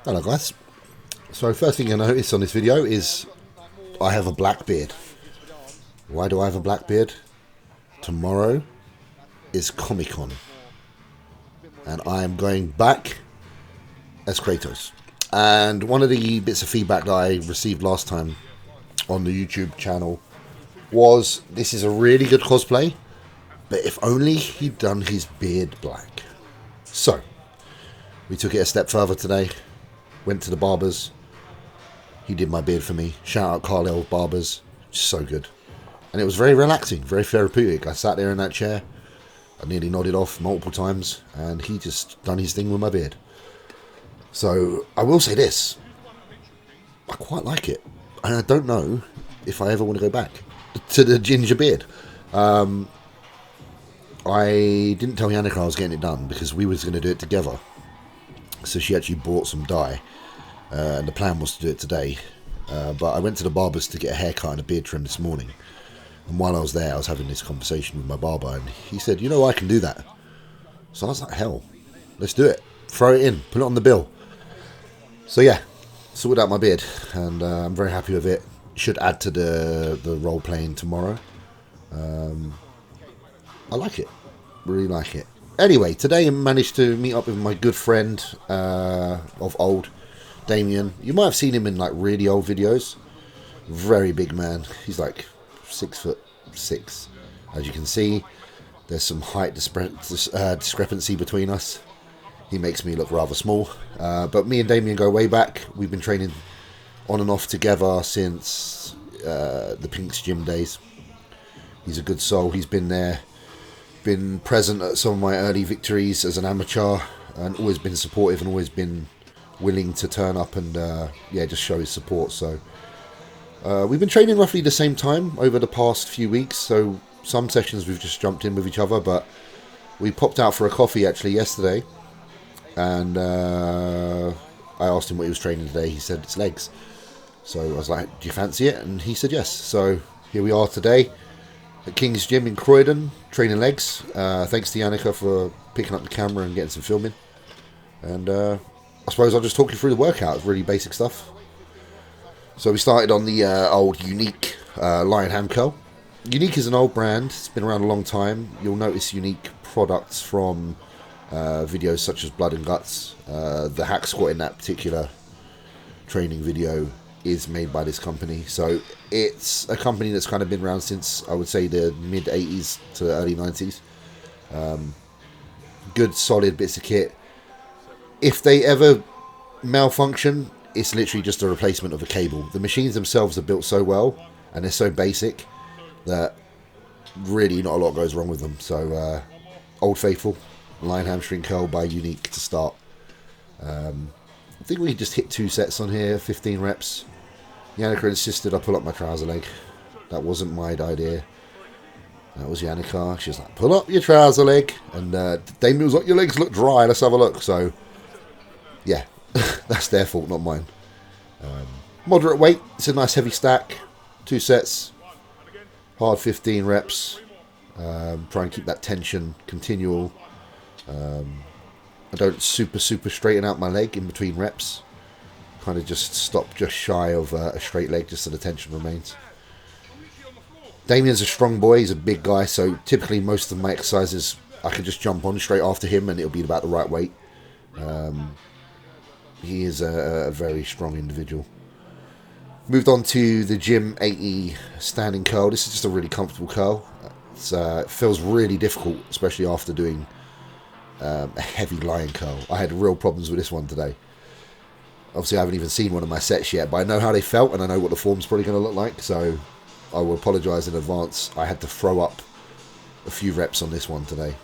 Hello guys. So first thing you notice on this video is I have a black beard. Why do I have a black beard? Tomorrow is Comiccon and I am going back as Kratos. And one of the bits of feedback that I received last time on the YouTube channel was this is a really good cosplay, but if only he'd done his beard black. So we took it a step further today. Went to the barbers. He did my beard for me. Shout out Carlisle Barbers. So good. And it was very relaxing, very therapeutic. I sat there in that chair. I nearly nodded off multiple times. And he just done his thing with my beard. So I will say this. I quite like it. And I don't know if I ever want to go back to the ginger beard. I didn't tell Yannicka I was getting it done because we was going to do it together. So she actually bought some dye. And the plan was to do it today. But I went to the barber's to get a haircut and a beard trim this morning. And while I was there, I was having this conversation with my barber. And he said, you know, I can do that. So I was like, hell, let's do it. Throw it in. Put it on the bill. So yeah, sorted out my beard. And I'm very happy with it. Should add to the role playing tomorrow. I like it. Really like it. Anyway, today I managed to meet up with my good friend of old, Damien. You might have seen him in like really old videos. Very big man. He's like 6'6". As you can see, there's some height discrepancy between us. He makes me look rather small. But me and Damien go way back. We've been training on and off together since the Pink's Gym days. He's a good soul. He's been there. Been present at some of my early victories as an amateur and always been supportive and always been willing to turn up and yeah, just show his support. So we've been training roughly the same time over the past few weeks, so some sessions we've just jumped in with each other, but we popped out for a coffee actually yesterday and I asked him what he was training today. He said it's legs, so I was like, do you fancy it? And he said yes. So here we are today at King's Gym in Croydon, training legs. Thanks to Yannicka for picking up the camera and getting some filming. And I suppose I'll just talk you through the workout. It's really basic stuff. So we started on the old Unique Lion Ham Curl. Unique is an old brand. It's been around a long time. You'll notice Unique products from videos such as Blood and Guts. The hack squat in that particular training video is made by this company. So it's a company that's kind of been around since, I would say, the mid 80s to the early 90s. Good solid bits of kit. If they ever malfunction, it's literally just a replacement of a cable. The machines themselves are built so well and they're so basic that really not a lot goes wrong with them. So Old Faithful Lion Hamstring Curl by Unique to start. I think we just hit 2 sets on here, 15 reps. Yannicka insisted I pull up my trouser leg. That wasn't my idea. That was Yannicka. She was like, pull up your trouser leg. And Damien was like, your legs look dry, let's have a look. So, yeah, that's their fault, not mine. Moderate weight. It's a nice heavy stack. 2 sets. Hard 15 reps. Try and keep that tension continual. I don't super straighten out my leg in between reps. Kind of just stop just shy of a straight leg just so the tension remains. Damien's a strong boy. He's a big guy, so typically most of my exercises I can just jump on straight after him and it'll be about the right weight. He is a very strong individual. Moved on to the Gym 80 standing curl. This is just a really comfortable curl. It feels really difficult, especially after doing a heavy lion curl. I had real problems with this one today. Obviously I haven't even seen one of my sets yet, but I know how they felt and I know what the form's probably going to look like, so I will apologise in advance. I had to throw up a few reps on this one today,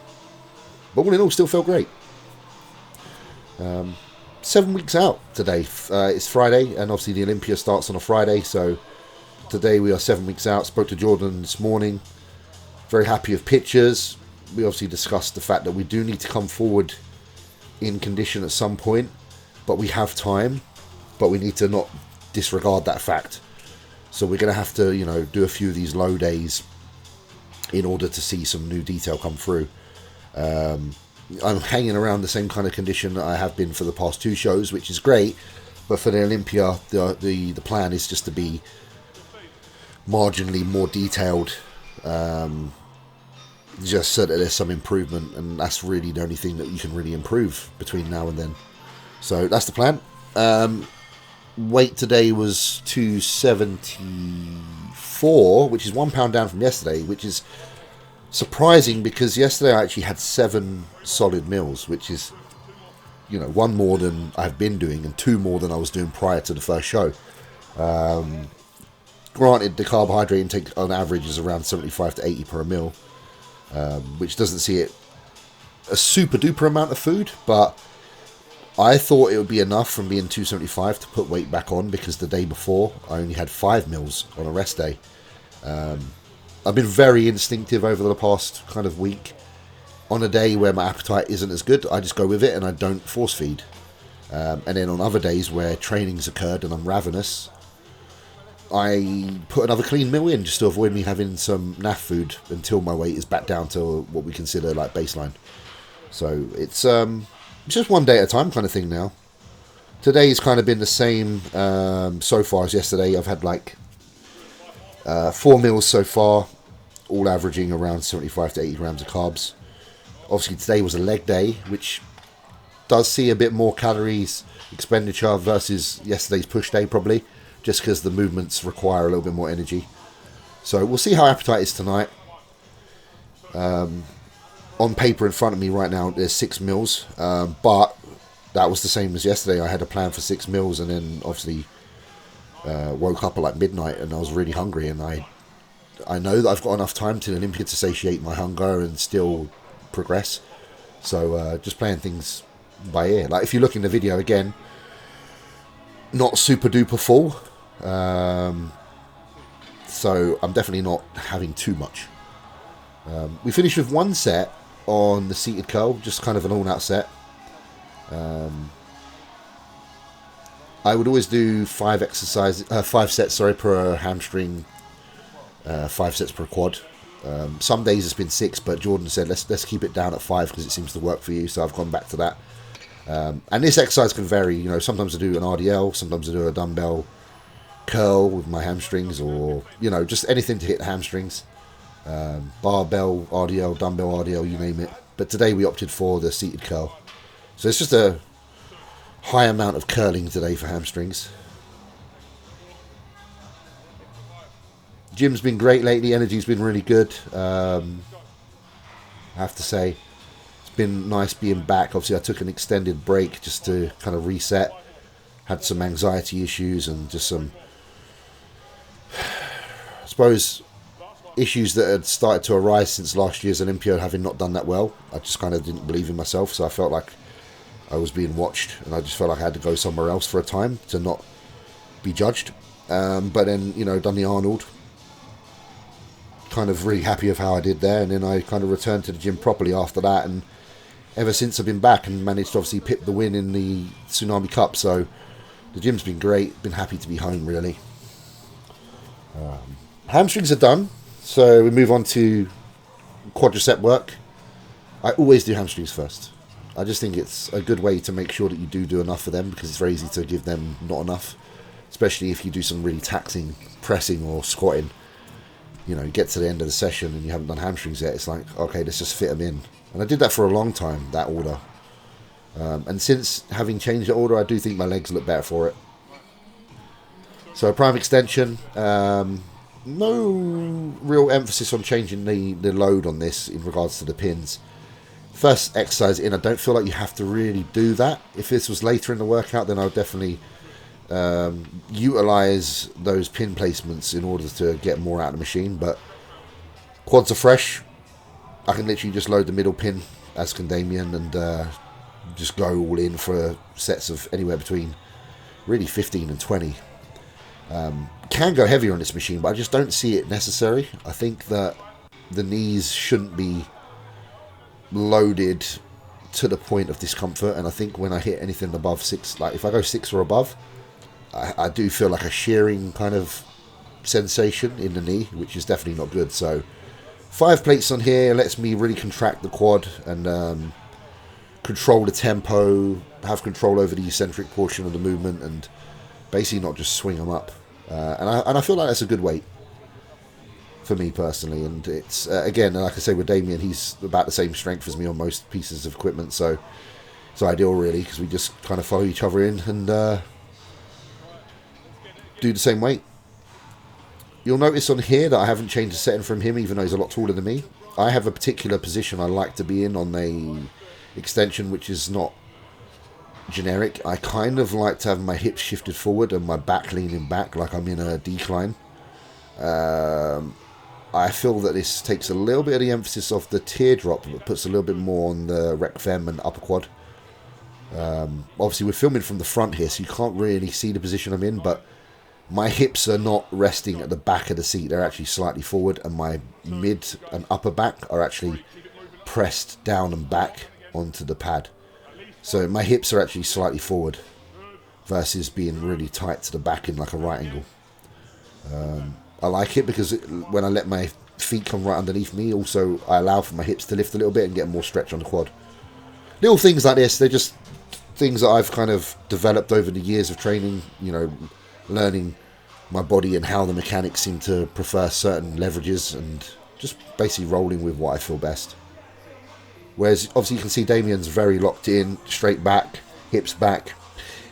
but all in all still felt great. 7 weeks out today. It's Friday and obviously the Olympia starts on a Friday, so today we are 7 weeks out. Spoke to Jordan this morning, very happy with pictures. We obviously discussed the fact that we do need to come forward in condition at some point, but we have time, but we need to not disregard that fact. So we're going to have to, you know, do a few of these low days in order to see some new detail come through. I'm hanging around the same kind of condition that I have been for the past 2 shows, which is great. But for the Olympia, the plan is just to be marginally more detailed, just so that there's some improvement, and that's really the only thing that you can really improve between now and then. So that's the plan. Weight today was 274, which is £1 down from yesterday, which is surprising because yesterday I actually had 7 solid meals, which is, 1 more than I've been doing and 2 more than I was doing prior to the first show. Granted, the carbohydrate intake on average is around 75 to 80 per meal, which doesn't see it a super duper amount of food, but I thought it would be enough from being 275 to put weight back on, because the day before I only had 5 meals on a rest day. I've been very instinctive over the past kind of week. On a day where my appetite isn't as good, I just go with it and I don't force feed. And then on other days where training's occurred and I'm ravenous, I put another clean meal in just to avoid me having some naff food until my weight is back down to what we consider like baseline. So it's just one day at a time kind of thing now. Today's kind of been the same so far as yesterday. I've had like 4 meals so far, all averaging around 75 to 80 grams of carbs. Obviously today was a leg day, which does see a bit more calories expenditure versus yesterday's push day probably, just because the movements require a little bit more energy. So we'll see how appetite is tonight. On paper in front of me right now there's 6 meals, but that was the same as yesterday. I had a plan for 6 meals and then obviously woke up at like midnight and I was really hungry, and I know that I've got enough time to Olympia to satiate my hunger and still progress. So just playing things by ear. Like if you look in the video again, not super duper full, so I'm definitely not having too much. We finished with 1 set on the seated curl, just kind of an all-out set. I would always do 5 sets per hamstring, 5 sets per quad. Some days it's been 6, but Jordan said let's keep it down at 5 because it seems to work for you, so I've gone back to that. And this exercise can vary. Sometimes I do an RDL, sometimes I do a dumbbell curl with my hamstrings, or just anything to hit the hamstrings. Barbell RDL, dumbbell RDL, you name it. But today we opted for the seated curl, so it's just a high amount of curling today for hamstrings. Gym's been great lately. Energy's been really good. I have to say, it's been nice being back. Obviously, I took an extended break just to kind of reset. Had some anxiety issues and just some, I suppose, issues that had started to arise since last year's Olympia, having not done that well. I just kind of didn't believe in myself, so I felt like I was being watched, and I just felt like I had to go somewhere else for a time to not be judged. But then, done the Arnold. Kind of really happy of how I did there, and then I kind of returned to the gym properly after that, and ever since I've been back and managed to obviously pick the win in the Tsunami Cup. So the gym's been great. Been happy to be home, really. Hamstrings are done, so we move on to quadricep work. I always do hamstrings first. I just think it's a good way to make sure that you do enough for them, because it's very easy to give them not enough, especially if you do some really taxing pressing or squatting. You get to the end of the session and you haven't done hamstrings yet, it's like, okay, let's just fit them in. And I did that for a long time, that order. And since having changed the order, I do think my legs look better for it. So prime extension, no real emphasis on changing the load on this in regards to the pins. First exercise in, I don't feel like you have to really do that. If this was later in the workout, then I would definitely utilize those pin placements in order to get more out of the machine. But quads are fresh. I can literally just load the middle pin, as can Damien, and just go all in for sets of anywhere between really 15 and 20. Can go heavier on this machine, but I just don't see it necessary. I think that the knees shouldn't be loaded to the point of discomfort, and I think when I hit anything above 6, like if I go 6 or above, I do feel like a shearing kind of sensation in the knee, which is definitely not good. So 5 plates on here lets me really contract the quad and control the tempo, have control over the eccentric portion of the movement, and basically not just swing them up. And I feel like that's a good weight for me personally. And it's again, like I say, with Damien, he's about the same strength as me on most pieces of equipment, so it's ideal really, because we just kind of follow each other in and do the same weight. You'll notice on here that I haven't changed the setting from him, even though he's a lot taller than me. I have a particular position I like to be in on a extension, which is not generic. I kind of like to have my hips shifted forward and my back leaning back, like I'm in a decline. I feel that this takes a little bit of the emphasis off the teardrop, but puts a little bit more on the rec fem and upper quad. Obviously we're filming from the front here, so you can't really see the position I'm in, but my hips are not resting at the back of the seat. They're actually slightly forward, and my mid and upper back are actually pressed down and back onto the pad. So my hips are actually slightly forward versus being really tight to the back in like a right angle. I like it because when I let my feet come right underneath me, also I allow for my hips to lift a little bit and get more stretch on the quad. Little things like this, they're just things that I've kind of developed over the years of training, you know, learning my body and how the mechanics seem to prefer certain leverages, and just basically rolling with what I feel best. Whereas obviously you can see Damien's very locked in, straight back, hips back.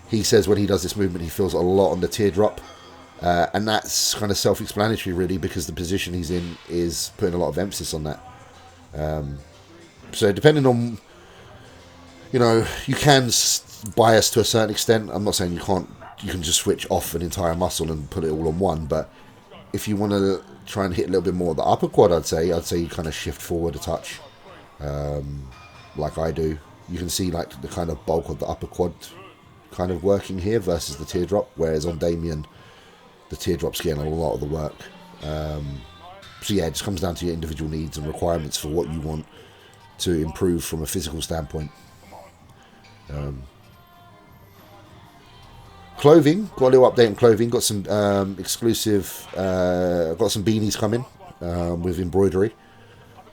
He says when he does this movement he feels a lot on the teardrop, and that's kind of self-explanatory really, because the position he's in is putting a lot of emphasis on that. So depending on, you know, you can bias to a certain extent. I'm not saying you can't. You can just switch off an entire muscle and put it all on one, but if you want to try and hit a little bit more of the upper quad, I'd say you kind of shift forward a touch, like I do. You can see like the kind of bulk of the upper quad kind of working here versus the teardrop, whereas on Damien the teardrop's getting a lot of the work. So yeah, it just comes down to your individual needs and requirements for what you want to improve from a physical standpoint. Clothing, got a little update on clothing. Got some exclusive, got some beanies coming with embroidery.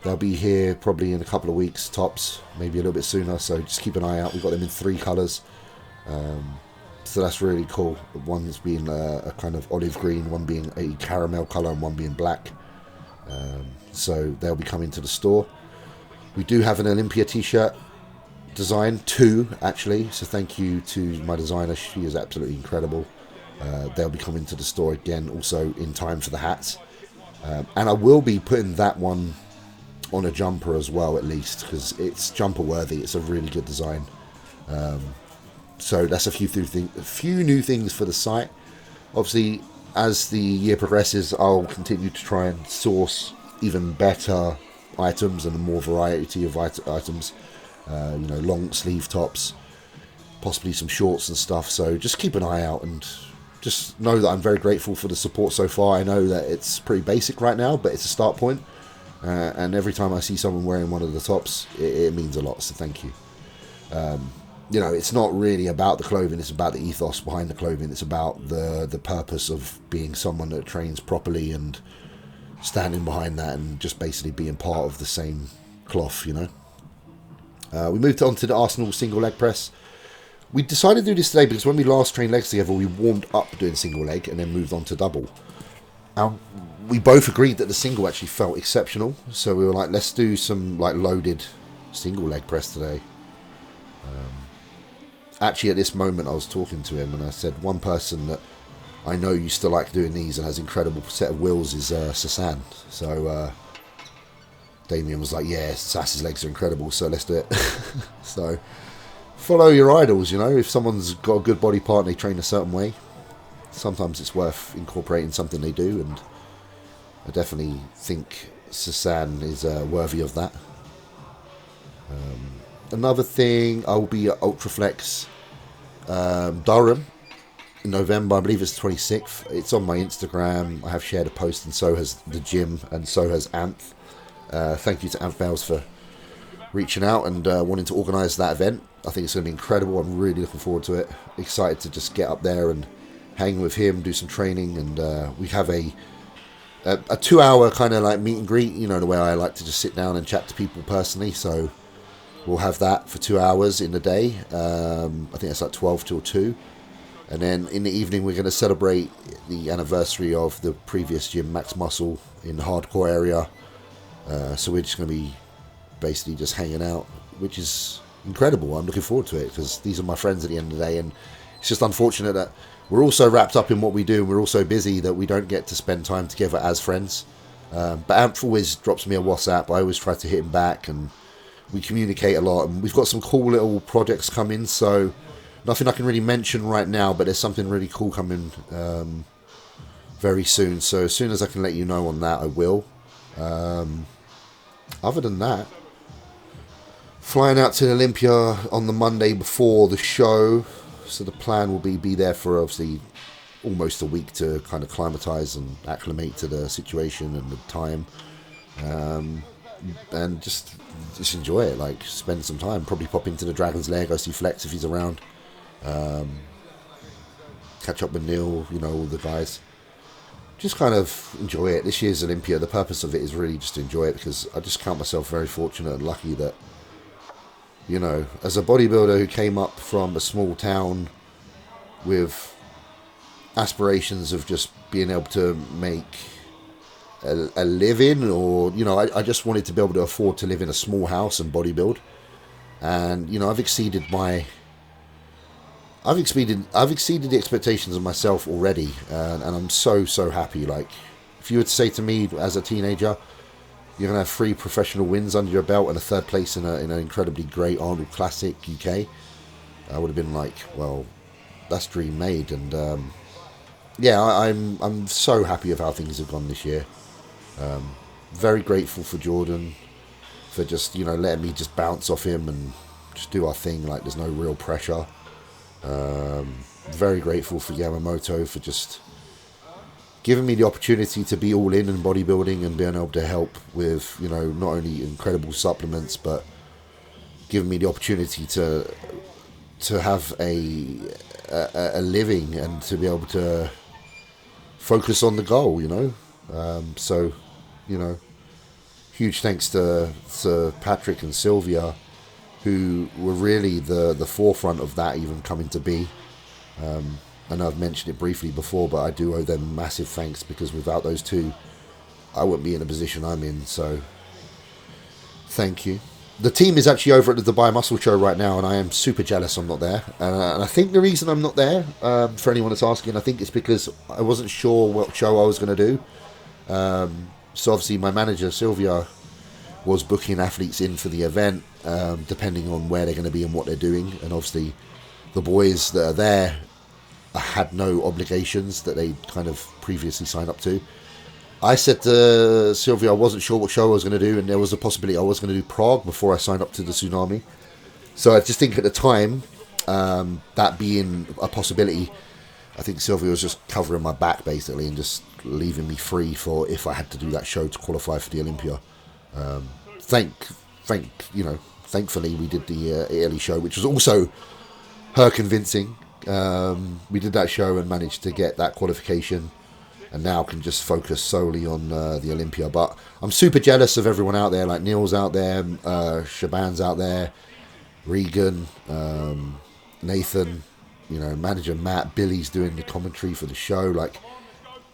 They'll be here probably in a couple of weeks tops, maybe a little bit sooner, so just keep an eye out. We've got them in 3 colours, so that's really cool. One's being a kind of olive green, one being a caramel colour, and one being black. So they'll be coming to the store. We do have an Olympia t-shirt design, 2 actually, so thank you to my designer, she is absolutely incredible. They'll be coming to the store again also in time for the hats, and I will be putting that one on a jumper as well, at least, because it's jumper worthy. It's a really good design. So that's a few new things for the site. Obviously as the year progresses I'll continue to try and source even better items and a more variety of items. You know, long sleeve tops, possibly some shorts and stuff, so just keep an eye out and just know that I'm very grateful for the support so far. I know that it's pretty basic right now, but it's a start point, and every time I see someone wearing one of the tops it means a lot, so thank you. You know, it's not really about the clothing, it's about the ethos behind the clothing. It's about the purpose of being someone that trains properly and standing behind that and just basically being part of the same cloth, you know. We moved on to the Arsenal single leg press. We decided to do this today because when we last trained legs together, we warmed up doing single leg and then moved on to double. And we both agreed that the single actually felt exceptional, so we were like, let's do some like loaded single leg press today. Actually, at this moment, I was talking to him and I said, one person that I know used to like doing these and has an incredible set of wills is Sasan. So Damien was like, yeah, Sass's legs are incredible, so let's do it. So follow your idols, you know. If someone's got a good body part and they train a certain way, sometimes it's worth incorporating something they do, and I definitely think Sasan is worthy of that. Another thing, I'll be at Ultraflex Durham in November. I believe it's the 26th. It's on my Instagram. I have shared a post, and so has the gym, and so has Anth. Thank you to Anth Bales for reaching out and wanting to organise that event. I think it's going to be incredible. I'm really looking forward to it. Excited to just get up there and hang with him, do some training, and we have a 2-hour kind of like meet and greet, you know, the way I like to just sit down and chat to people personally. So We'll have that for 2 hours in the day. I think it's like 12 till 2. And then in the evening, we're going to celebrate the anniversary of the previous gym, Max Muscle, in the hardcore area. So we're just going to be basically just hanging out, which is incredible. I'm looking forward to it because these are my friends at the end of the day. And it's just unfortunate that we're all so wrapped up in what we do and we're all so busy that we don't get to spend time together as friends. But Amp always drops me a WhatsApp. I always try to hit him back and we communicate a lot. And we've got some cool little projects coming, so nothing I can really mention right now, but there's something really cool coming very soon. So as soon as I can let you know on that, I will. Other than that, flying out to Olympia on the Monday before the show. So the plan will be there for obviously almost a week to kind of climatize and acclimate to the situation and the time. And just enjoy it, like spend some time, probably pop into the Dragon's Lair, go see Flex if he's around, catch up with Neil, you know, all the guys, just kind of enjoy it. This year's Olympia, the purpose of it is really just to enjoy it, because I just count myself very fortunate and lucky that, you know, as a bodybuilder who came up from a small town with aspirations of just being able to make a living, or, you know, I just wanted to be able to afford to live in a small house and bodybuild. And, you know, I've exceeded the expectations of myself already, and I'm so happy. Like, if you were to say to me as a teenager, you're gonna have 3 professional wins under your belt and a 3rd place in an incredibly great Arnold Classic UK, I would have been like, well, that's dream made. And yeah, I'm so happy with how things have gone this year. Very grateful for Jordan for just, you know, letting me just bounce off him and just do our thing, like there's no real pressure. Very grateful for Yamamoto for just giving me the opportunity to be all in bodybuilding and being able to help with, you know, not only incredible supplements, but giving me the opportunity to have a living and to be able to focus on the goal, you know. So, you know, huge thanks to Patrick and Sylvia, who were really the forefront of that even coming to be. I know I've mentioned it briefly before, but I do owe them massive thanks, because without those two, I wouldn't be in the position I'm in. So, thank you. The team is actually over at the Dubai Muscle Show right now, and I am super jealous I'm not there. And I think the reason I'm not there, for anyone that's asking, I think it's because I wasn't sure what show I was going to do. So obviously my manager, Sylvia, was booking athletes in for the event, depending on where they're going to be and what they're doing. And obviously the boys that are there had no obligations that they kind of previously signed up to. I said to Sylvia I wasn't sure what show I was going to do, and there was a possibility I was going to do Prague before I signed up to the Tsunami. So I just think at the time, that being a possibility, I think Sylvia was just covering my back basically and just leaving me free for if I had to do that show to qualify for the Olympia. Thankfully we did the Italy show, which was also her convincing. We did that show and managed to get that qualification, and now can just focus solely on the Olympia. But I'm super jealous of everyone out there, like Neil's out there, Shaban's out there, Regan, Nathan, you know, manager Matt, Billy's doing the commentary for the show. Like,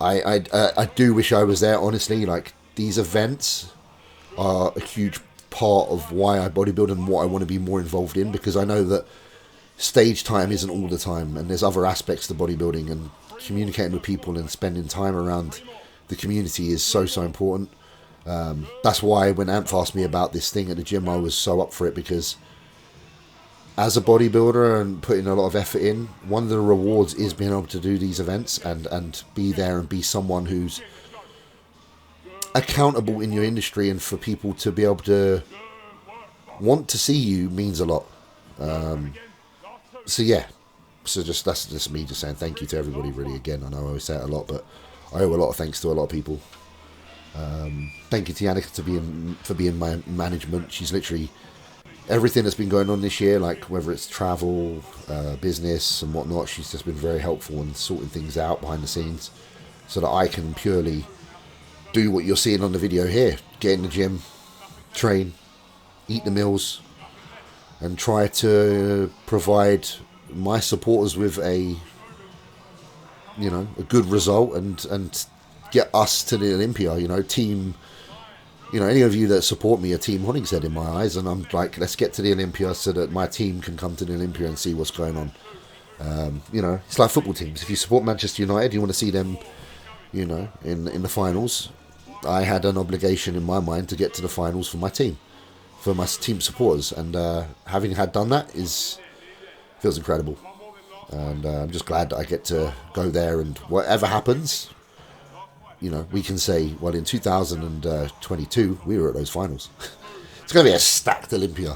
I do wish I was there, honestly. Like, these events are a huge part of why I bodybuild and what I want to be more involved in, because I know that stage time isn't all the time, and there's other aspects to bodybuilding, and communicating with people and spending time around the community is so important. That's why when Amp asked me about this thing at the gym, I was so up for it, because as a bodybuilder and putting a lot of effort in, one of the rewards is being able to do these events and be there and be someone who's accountable in your industry, and for people to be able to want to see you means a lot. So yeah, so that's just me just saying thank you to everybody, really. Again, I know I always say it a lot, but I owe a lot of thanks to a lot of people. Thank you to Yannicka for being my management. She's literally everything that's been going on this year, like whether it's travel, business and whatnot. She's just been very helpful in sorting things out behind the scenes, so that I can purely do what you're seeing on the video here: get in the gym, train, eat the meals, and try to provide my supporters with a good result and get us to the Olympia. Team. Any of you that support me are Team Hollingshead in my eyes, and I'm like, let's get to the Olympia so that my team can come to the Olympia and see what's going on. It's like football teams. If you support Manchester United, you want to see them, in the finals. I had an obligation in my mind to get to the finals for my team supporters, and having done that feels incredible. And I'm just glad that I get to go there, and whatever happens, we can say, well, in 2022, we were at those finals. It's going to be a stacked Olympia.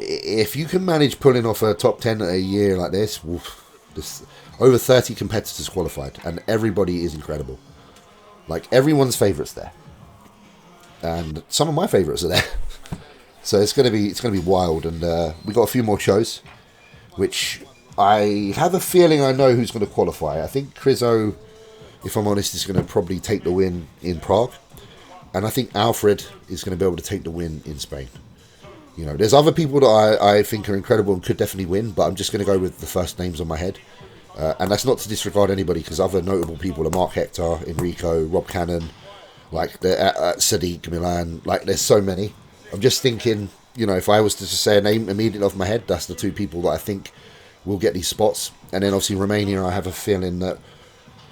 If you can manage pulling off a top 10 a year like this, over 30 competitors qualified, and everybody is incredible. Like, everyone's favourites there. And some of my favourites are there. So it's going to be wild, and we got a few more shows, which I have a feeling I know who's going to qualify. I think Criso, if I'm honest, is going to probably take the win in Prague. And I think Alfred is going to be able to take the win in Spain. There's other people that I think are incredible and could definitely win, but I'm just going to go with the first names on my head. And that's not to disregard anybody, because other notable people are Mark Hector, Enrico, Rob Cannon, like Sadiq, Milan. Like, there's so many. I'm just thinking, if I was to just say a name immediately off my head, that's the two people that I think will get these spots. And then obviously Romania, I have a feeling that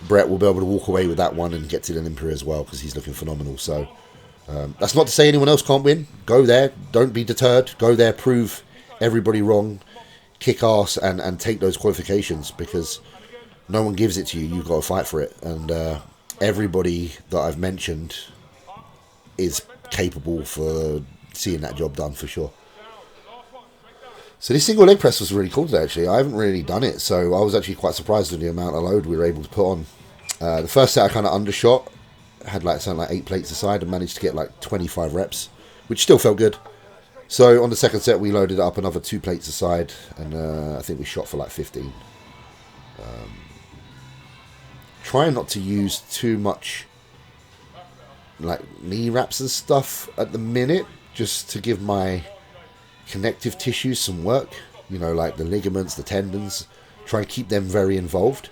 Brett will be able to walk away with that one and get to the Olympia as well, because he's looking phenomenal. So that's not to say anyone else can't win. Go there, don't be deterred. Go there, prove everybody wrong, kick ass, and take those qualifications, because no one gives it to you. You've got to fight for it. And everybody that I've mentioned is capable for seeing that job done for sure. So this single leg press was really cool today, actually. I haven't really done it, so I was actually quite surprised with the amount of load we were able to put on. The first set I kind of undershot, had something like 8 plates aside, and managed to get like 25 reps, which still felt good. So on the second set we loaded up another 2 plates aside, and I think we shot for like 15. Trying not to use too much like knee wraps and stuff at the minute, just to give my connective tissues some work, like the ligaments, the tendons, try and keep them very involved.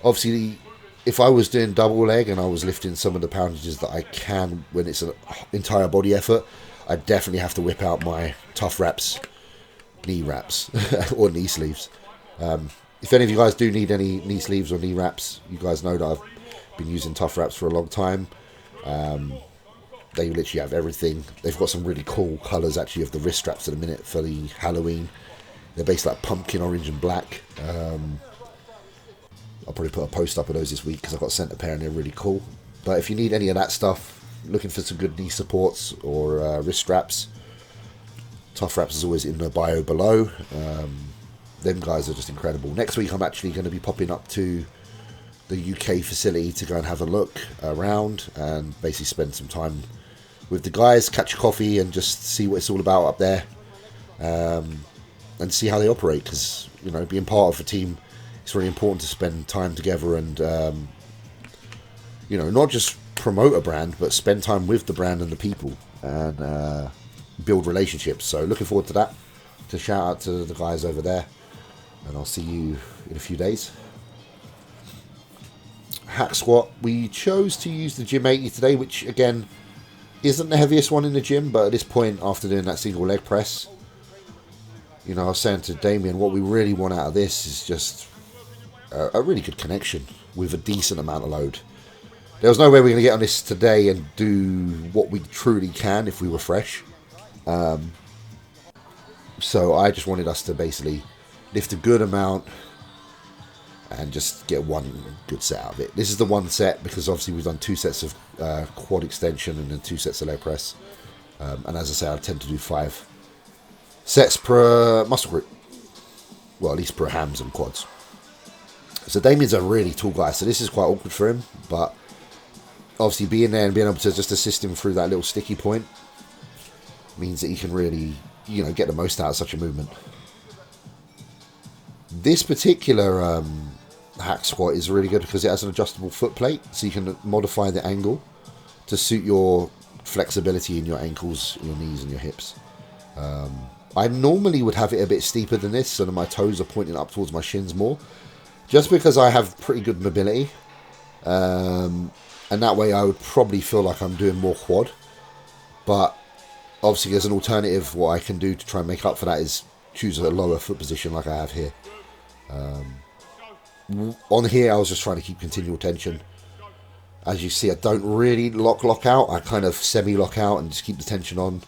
Obviously, if I was doing double leg and I was lifting some of the poundages that I can when it's an entire body effort, I definitely have to whip out my tough wraps, knee wraps, or knee sleeves. If any of you guys do need any knee sleeves or knee wraps, you guys know that I've been using tough wraps for a long time. They literally have everything. They've got some really cool colours actually of the wrist straps at the minute for the Halloween. They're basically like pumpkin orange and black. I'll probably put a post up of those this week because I've got sent a pair and they're really cool. But if you need any of that stuff, looking for some good knee supports or wrist straps, Tough Wraps is always in the bio below. Them guys are just incredible. Next week I'm actually going to be popping up to the UK facility to go and have a look around and basically spend some time with the guys, catch a coffee and just see what it's all about up there, and see how they operate, because being part of a team, it's really important to spend time together and not just promote a brand but spend time with the brand and the people and build relationships. So looking forward to that, to shout out to the guys over there, and I'll see you in a few days. Hack squat, we chose to use the Gym 80 today, which again isn't the heaviest one in the gym, but at this point, after doing that single leg press, I was saying to Damien, what we really want out of this is just a really good connection with a decent amount of load. There was no way we're going to get on this today and do what we truly can if we were fresh. So I just wanted us to basically lift a good amount and just get one good set out of it. This is the one set because obviously we've done 2 sets of quad extension and then 2 sets of leg press. And as I say, I tend to do 5 sets per muscle group. Well, at least per hams and quads. So Damien's a really tall guy, so this is quite awkward for him. But obviously being there and being able to just assist him through that little sticky point means that he can really, get the most out of such a movement. This particular hack squat is really good because it has an adjustable foot plate, so you can modify the angle to suit your flexibility in your ankles, your knees and your hips. I normally would have it a bit steeper than this so that my toes are pointing up towards my shins more, just because I have pretty good mobility, and that way I would probably feel like I'm doing more quad. But obviously as an alternative, what I can do to try and make up for that is choose a lower foot position like I have here. On here I was just trying to keep continual tension. As you see, I don't really lock out. I kind of semi-lock out and just keep the tension on.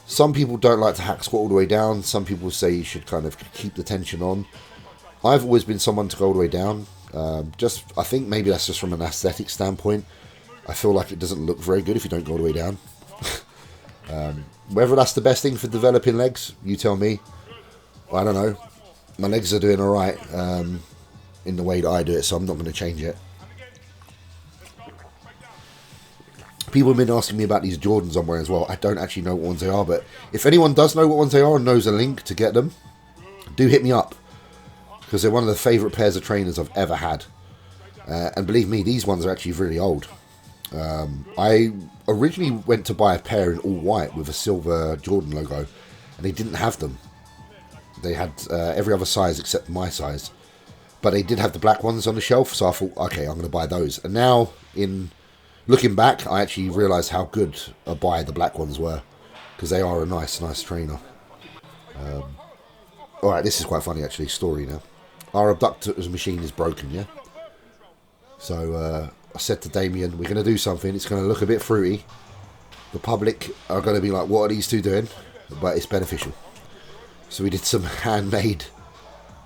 Some people don't like to hack squat all the way down. Some people say you should kind of keep the tension on. I've always been someone to go all the way down. I think maybe that's just from an aesthetic standpoint. I feel like it doesn't look very good if you don't go all the way down. Whether that's the best thing for developing legs, you tell me. I don't know. My legs are doing alright in the way that I do it, so I'm not going to change it. People have been asking me about these Jordans I'm wearing as well. I don't actually know what ones they are, but if anyone does know what ones they are and knows a link to get them, do hit me up, because they're one of the favourite pairs of trainers I've ever had. And believe me, these ones are actually really old. I originally went to buy a pair in all white with a silver Jordan logo, and they didn't have them. They had every other size except my size, but they did have the black ones on the shelf, so I thought, okay, I'm going to buy those. And now, in looking back, I actually realised how good a buy the black ones were, because they are a nice trainer. Alright, this is quite funny actually, story now. Our abductors machine is broken, yeah? So I said to Damien, we're going to do something, it's going to look a bit fruity. The public are going to be like, what are these two doing? But it's beneficial. So we did some handmade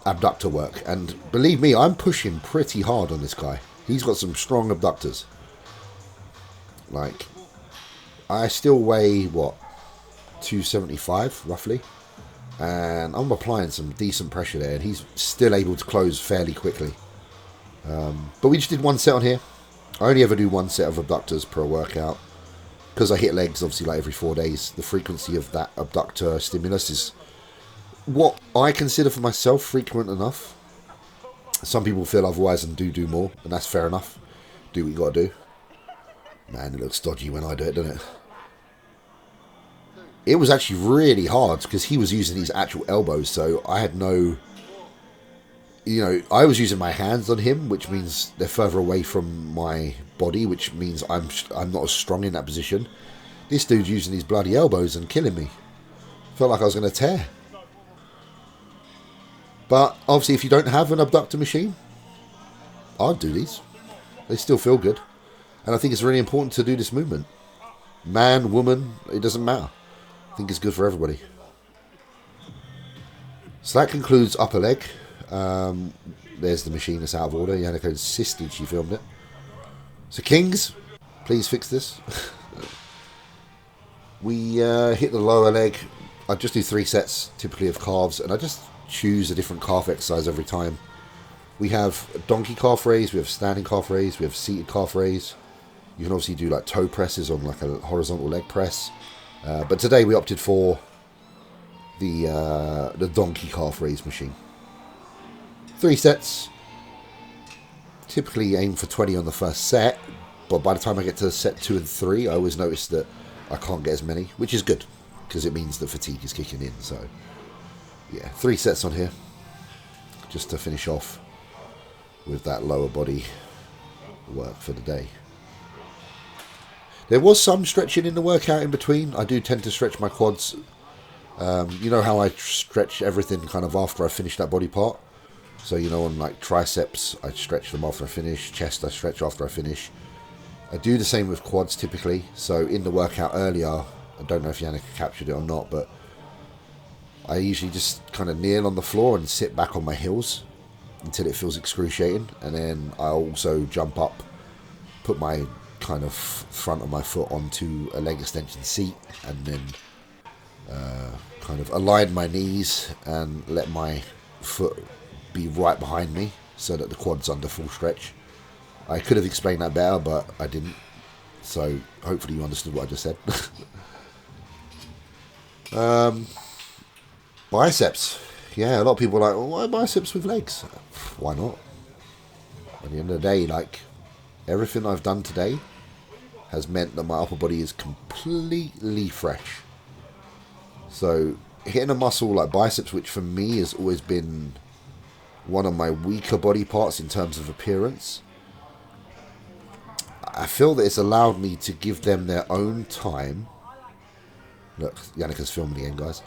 abductor work, and believe me, I'm pushing pretty hard on this guy. He's got some strong abductors. Like, I still weigh, what, 275 roughly, and I'm applying some decent pressure there, and he's still able to close fairly quickly. But we just did one set on here. I only ever do one set of abductors per workout, because I hit legs obviously like every 4 days. The frequency of that abductor stimulus is what I consider for myself frequent enough. Some people feel otherwise and do more, and that's fair enough. Do what you got to do. Man, it looks dodgy when I do it, doesn't it? It was actually really hard because he was using his actual elbows, so I had no... You know, I was using my hands on him, which means they're further away from my body, which means I'm not as strong in that position. This dude's using his bloody elbows and killing me. Felt like I was going to tear. But obviously, if you don't have an abductor machine, I'd do these. They still feel good. And I think it's really important to do this movement. Man, woman, it doesn't matter. I think it's good for everybody. So that concludes upper leg. There's the machine that's out of order. Yannicka insisted she filmed it. So Kings, please fix this. We hit the lower leg. I just do 3 sets, typically of calves, and I just choose a different calf exercise every time. We have a donkey calf raise, we have standing calf raise, we have seated calf raise. You can obviously do like toe presses on like a horizontal leg press. But today we opted for the donkey calf raise machine. 3 sets. Typically aim for 20 on the first set, but by the time I get to set 2 and 3, I always notice that I can't get as many, which is good, because it means the fatigue is kicking in. So yeah, 3 sets on here, just to finish off with that lower body work for the day. There was some stretching in the workout in between. I do tend to stretch my quads. You know how I stretch everything kind of after I finish that body part? So, you know, on like triceps, I stretch them after I finish. Chest, I stretch after I finish. I do the same with quads typically. So in the workout earlier, I don't know if Yannicka captured it or not, but I usually just kind of kneel on the floor and sit back on my heels until it feels excruciating. And then I also jump up, put my kind of front of my foot onto a leg extension seat, and then kind of align my knees and let my foot be right behind me so that the quad's under full stretch. I could have explained that better, but I didn't. So hopefully you understood what I just said. Biceps. Yeah, a lot of people are like, well, why biceps with legs? Why not? At the end of the day, like, everything I've done today has meant that my upper body is completely fresh. So hitting a muscle like biceps, which for me has always been one of my weaker body parts in terms of appearance, I feel that it's allowed me to give them their own time. Look, Yannika's filming again, guys.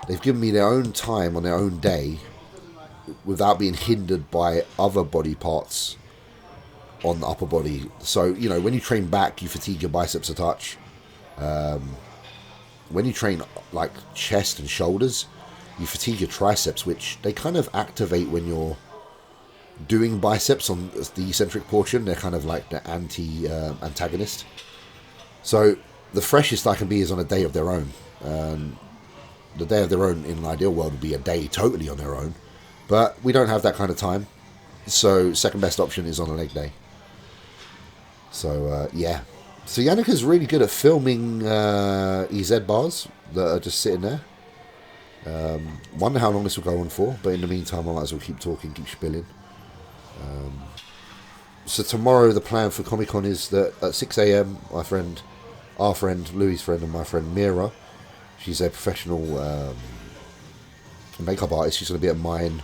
They've given me their own time on their own day without being hindered by other body parts on the upper body. So, you know, when you train back, you fatigue your biceps a touch. When you train like chest and shoulders, you fatigue your triceps, which they kind of activate when you're doing biceps on the eccentric portion. They're kind of like the antagonist. So the freshest I can be is on a day of their own. The day of their own in an ideal world would be a day totally on their own, but we don't have that kind of time. So second best option is on a leg day. So yeah. So Yannika's really good at filming EZ bars that are just sitting there. Wonder how long this will go on for, but in the meantime I might as well keep talking, keep spilling. So tomorrow the plan for Comic-Con is that at 6 AM our friend, Louis' friend, and my friend Mira, she's a professional makeup artist, she's going to be at mine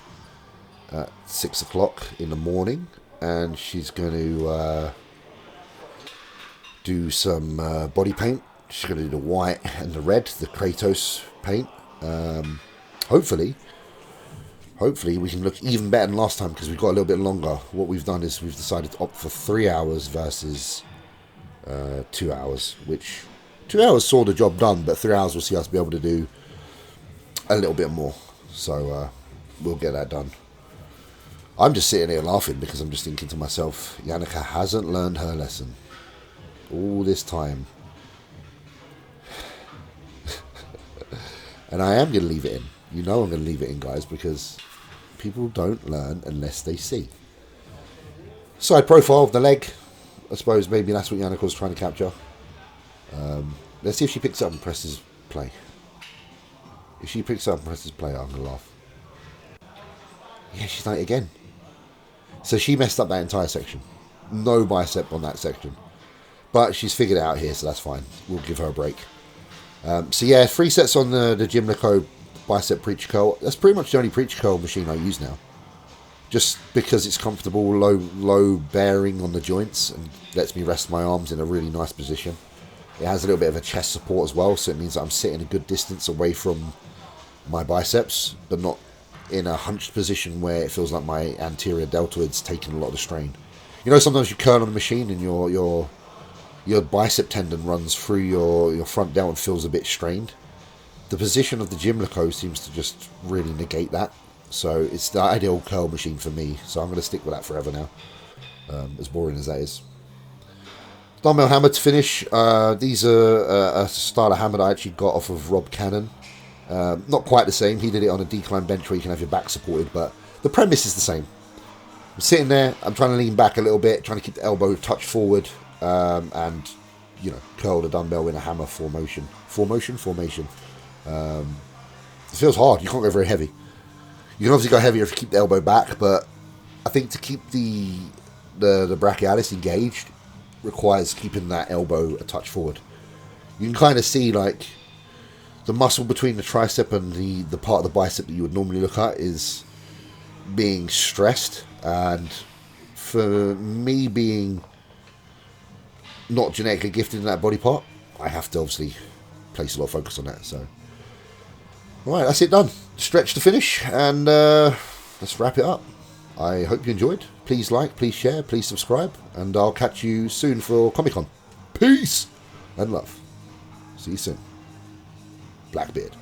at 6 o'clock in the morning, and she's going to do some body paint. She's going to do the white and the red, the Kratos paint. Hopefully we can look even better than last time because we've got a little bit longer. What we've done is we've decided to opt for 3 hours versus 2 hours, which 2 hours saw the job done, but 3 hours will see us be able to do a little bit more. So we'll get that done. I'm just sitting here laughing because I'm just thinking to myself, Yannika hasn't learned her lesson all this time. And I am going to leave it in. You know I'm going to leave it in, guys, because people don't learn unless they see. Side profile of the leg. I suppose maybe that's what Yannika was trying to capture. Let's see if she picks up and presses play. If she picks up and presses play, I'm going to laugh. Yeah, she's done it again. So she messed up that entire section. No bicep on that section. But she's figured it out here, so that's fine. We'll give her a break. So yeah, 3 sets on the Gymloco bicep preacher curl. That's pretty much the only preacher curl machine I use now. Just because it's comfortable, low bearing on the joints, and lets me rest my arms in a really nice position. It has a little bit of a chest support as well, so it means that I'm sitting a good distance away from my biceps, but not in a hunched position where it feels like my anterior deltoid's taking a lot of the strain. You know, sometimes you curl on the machine and your bicep tendon runs through your front delt and feels a bit strained. The position of the Gymloco seems to just really negate that. So it's the ideal curl machine for me. So I'm going to stick with that forever now. As boring as that is. Dumbbell hammer to finish. These are a style of hammer that I actually got off of Rob Cannon. Not quite the same. He did it on a decline bench where you can have your back supported. But the premise is the same. I'm sitting there. I'm trying to lean back a little bit. Trying to keep the elbow touched forward. And, you know, curl the dumbbell in a hammer formation. Formation. It feels hard. You can't go very heavy. You can obviously go heavier if you keep the elbow back, but I think to keep the brachialis engaged requires keeping that elbow a touch forward. You can kind of see like the muscle between the tricep and the part of the bicep that you would normally look at is being stressed, and for me being not genetically gifted in that body part, I have to obviously place a lot of focus on that. So alright, that's it done. Stretch to finish, and let's wrap it up. I hope you enjoyed. Please like, please share, please subscribe, and I'll catch you soon for Comic-Con. Peace and love. See you soon. Blackbeard.